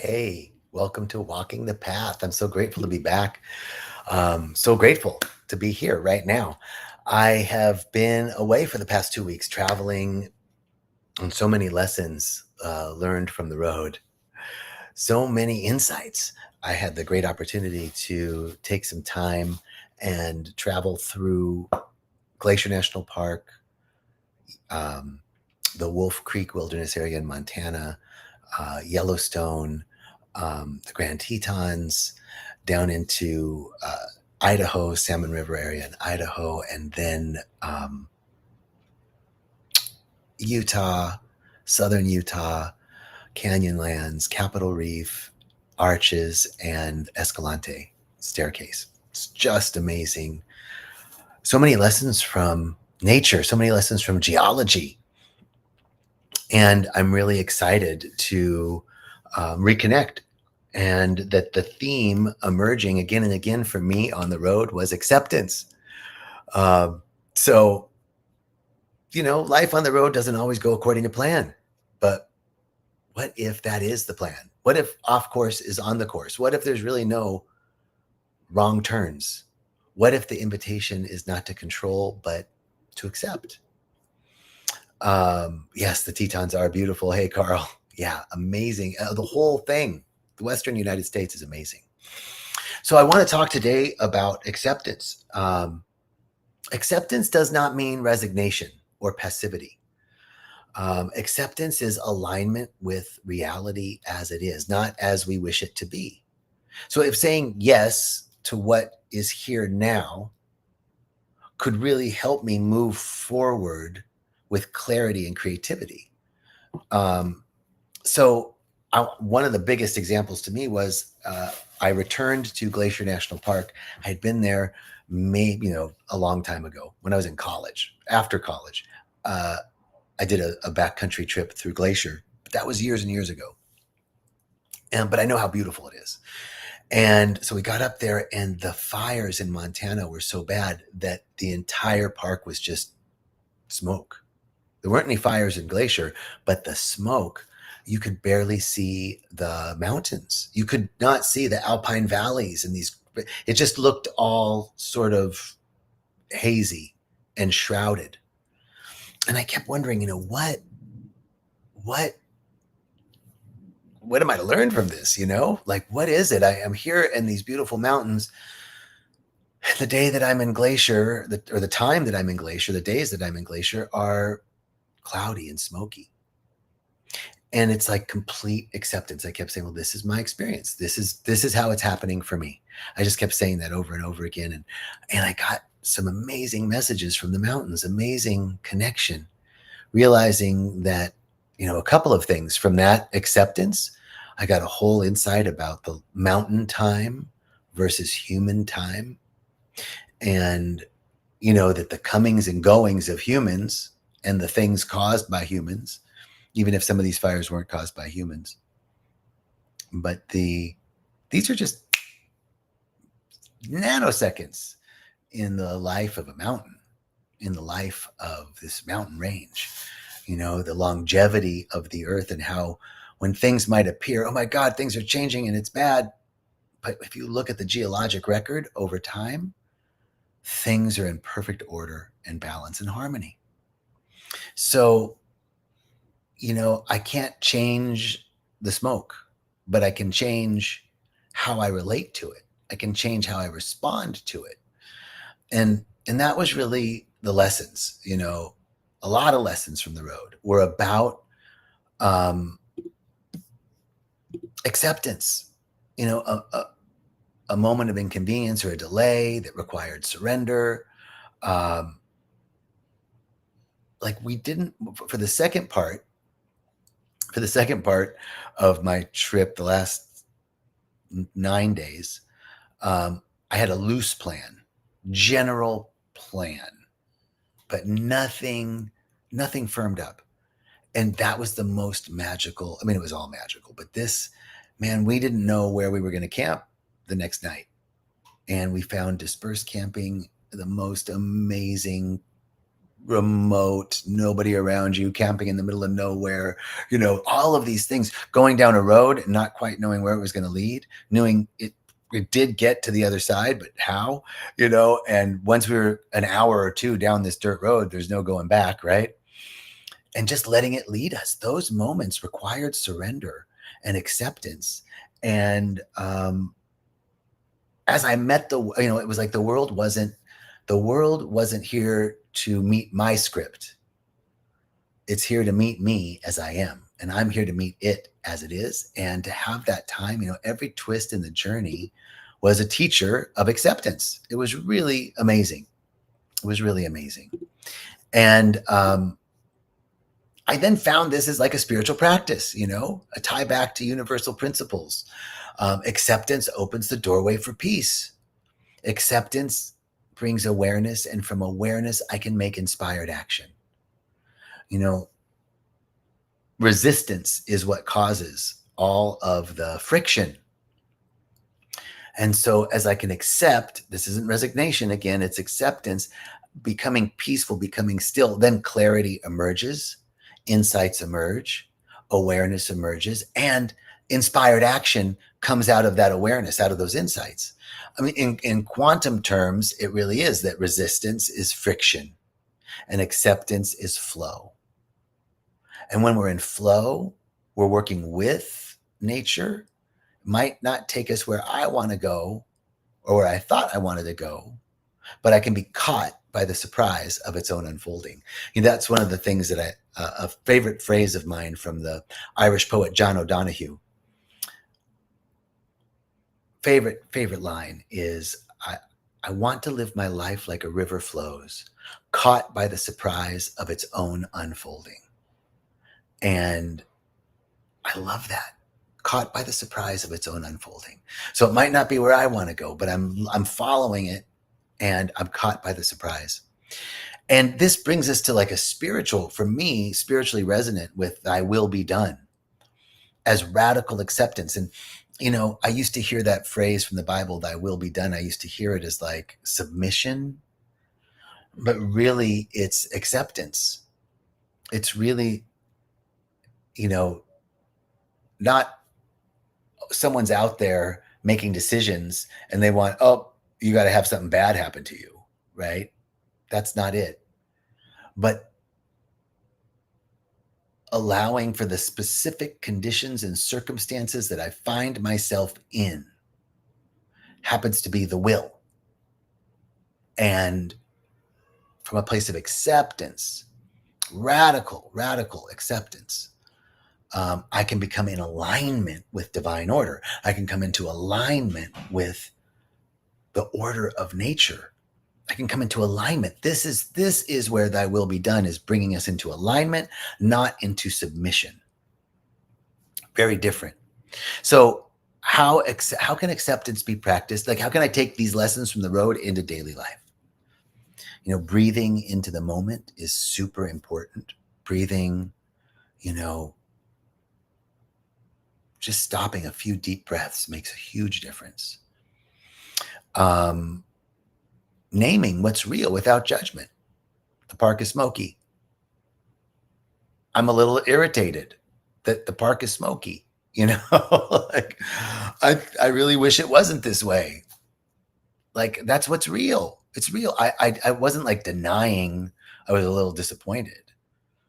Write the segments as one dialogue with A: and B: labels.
A: Hey, welcome to Walking the Path. I'm so grateful to be back. So grateful to be here right now. I have been away for the past 2 weeks, traveling on so many lessons learned from the road, so many insights. I had the great opportunity to take some time and travel through Glacier National Park, um, the Wolf Creek Wilderness area in Montana, Yellowstone, the Grand Tetons, down into Idaho, Salmon River area in Idaho, and then Utah, southern Utah, Canyonlands, Capitol Reef, Arches, and Escalante Staircase. It's just amazing. So many lessons from nature, so many lessons from geology. And I'm really excited to reconnect. And that the theme emerging again and again for me on the road was acceptance. Um, so, life on the road doesn't always go according to plan. But what if that is the plan? What if off course is on the course? What if there's really no wrong turns? What if the invitation is not to control, but to accept? Yes, the Tetons are beautiful. Hey, Carl. Yeah, amazing. The whole thing, the Western United States is amazing. So I want to talk today about acceptance. Acceptance does not mean resignation or passivity. Acceptance is alignment with reality as it is, not as we wish it to be. So if saying yes to what is here now could really help me move forward with clarity and creativity. Um, one of the biggest examples to me was I returned to Glacier National Park. I had been there maybe a long time ago when I was in college. After college, I did a backcountry trip through Glacier, but that was years and years ago. But I know how beautiful it is. And so we got up there, and the fires in Montana were so bad that the entire park was just smoke. There weren't any fires in Glacier, but the smoke, you could barely see the mountains. You could not see the alpine valleys and these. It just looked all sort of hazy and shrouded. And I kept wondering, what am I to learn from this? Like, what is it? I am here in these beautiful mountains. The day that I'm in Glacier, or the time that I'm in Glacier, the days that I'm in Glacier are cloudy and smoky. And it's like complete acceptance. I kept saying, well, this is my experience. This is how it's happening for me. I just kept saying that over and over again. And I got some amazing messages from the mountains, amazing connection, realizing that, a couple of things from that acceptance. I got a whole insight about the mountain time versus human time. And, that the comings and goings of humans and the things caused by humans, even if some of these fires weren't caused by humans. But these are just nanoseconds in the life of a mountain, in the life of this mountain range, the longevity of the earth, and how when things might appear, oh my God, things are changing and it's bad. But if you look at the geologic record over time, things are in perfect order and balance and harmony. So, I can't change the smoke, but I can change how I relate to it. I can change how I respond to it. And that was really the lessons, a lot of lessons from the road were about acceptance, a moment of inconvenience or a delay that required surrender. Like we didn't, for the second part of my trip, the last 9 days, I had a loose plan, general plan, but nothing firmed up. And that was the most magical. I mean, it was all magical, but this, man, we didn't know where we were going to camp the next night. And we found dispersed camping, the most amazing remote, nobody around you, camping in the middle of nowhere, all of these things, going down a road and not quite knowing where it was going to lead, knowing it did get to the other side, but how, and once we were an hour or two down this dirt road, there's no going back, right? And just letting it lead us. Those moments required surrender and acceptance. And as I met it was like the world wasn't here to meet my script. It's here to meet me as I am. And I'm here to meet it as it is. And to have that time, every twist in the journey was a teacher of acceptance. It was really amazing. It was really amazing. And I then found this as like a spiritual practice, a tie back to universal principles. Acceptance opens the doorway for peace. Acceptance brings awareness, and from awareness, I can make inspired action. Resistance is what causes all of the friction. And so as I can accept, this isn't resignation again, it's acceptance, becoming peaceful, becoming still, then clarity emerges, insights emerge, awareness emerges, and inspired action comes out of that awareness, out of those insights. I mean, in quantum terms, it really is that resistance is friction and acceptance is flow. And when we're in flow, we're working with nature. Might not take us where I want to go or where I thought I wanted to go, but I can be caught by the surprise of its own unfolding. That's one of the things that a favorite phrase of mine from the Irish poet John O'Donohue. Favorite line is, I want to live my life like a river flows, caught by the surprise of its own unfolding. And I love that. Caught by the surprise of its own unfolding. So it might not be where I want to go, but I'm following it and I'm caught by the surprise. And this brings us to like a for me, spiritually resonant with thy will be done as radical acceptance. And, I used to hear that phrase from the Bible, thy will be done. I used to hear it as like submission, but really it's acceptance. It's really, not someone's out there making decisions and they want, you got to have something bad happen to you, right? That's not it. But allowing for the specific conditions and circumstances that I find myself in happens to be the will. And from a place of acceptance, radical acceptance, I can become in alignment with divine order. I can come into alignment with the order of nature. I can come into alignment. This is where thy will be done, is bringing us into alignment, not into submission. Very different. So how can acceptance be practiced? Like, how can I take these lessons from the road into daily life? Breathing into the moment is super important. Breathing, just stopping a few deep breaths makes a huge difference. Naming what's real without judgment. The park is smoky. I'm a little irritated that the park is smoky. Like I really wish it wasn't this way. Like, that's what's real. It's real. I wasn't like denying I was a little disappointed.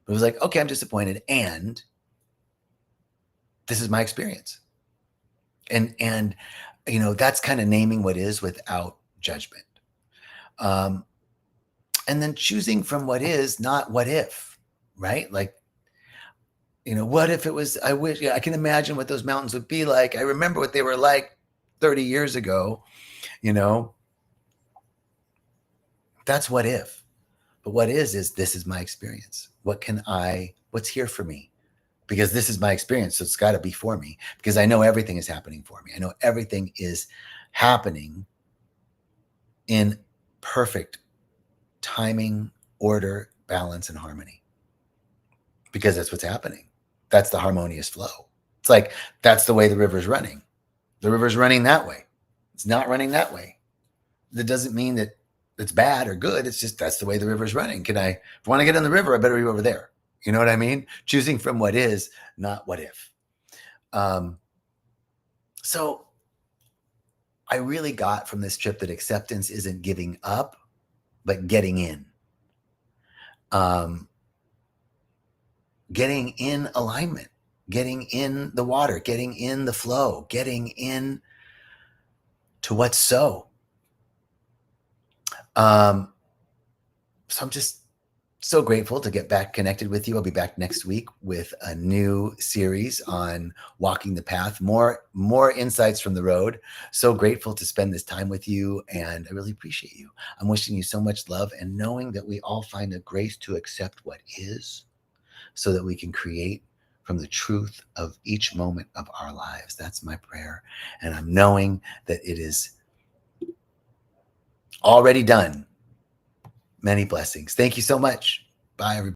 A: It was like, okay, I'm disappointed, and this is my experience. And that's kind of naming what is without judgment. And then choosing from what is, not what if, right? Like, what if it was, I can imagine what those mountains would be like. I remember what they were like 30 years ago, that's what if. But what is this is my experience. What's here for me? Because this is my experience. So it's got to be for me, because I know everything is happening for me. I know everything is happening in perfect timing, order, balance, and harmony, because that's what's happening. That's the harmonious flow. It's like, that's the way the river's running. The river's running that way. It's not running that way. That doesn't mean that it's bad or good. It's just that's the way the river's running. If I want to get in the river, I better be over there. You know what I mean? Choosing from what is, not what if. So I really got from this trip that acceptance isn't giving up, but getting in. Getting in alignment, getting in the water, getting in the flow, getting in to what's so. So I'm just so grateful to get back connected with you. I'll be back next week with a new series on walking the path, more insights from the road. So grateful to spend this time with you, and I really appreciate you. I'm wishing you so much love, and knowing that we all find the grace to accept what is, so that we can create from the truth of each moment of our lives. That's my prayer. And I'm knowing that it is already done. Many blessings. Thank you so much. Bye, everybody.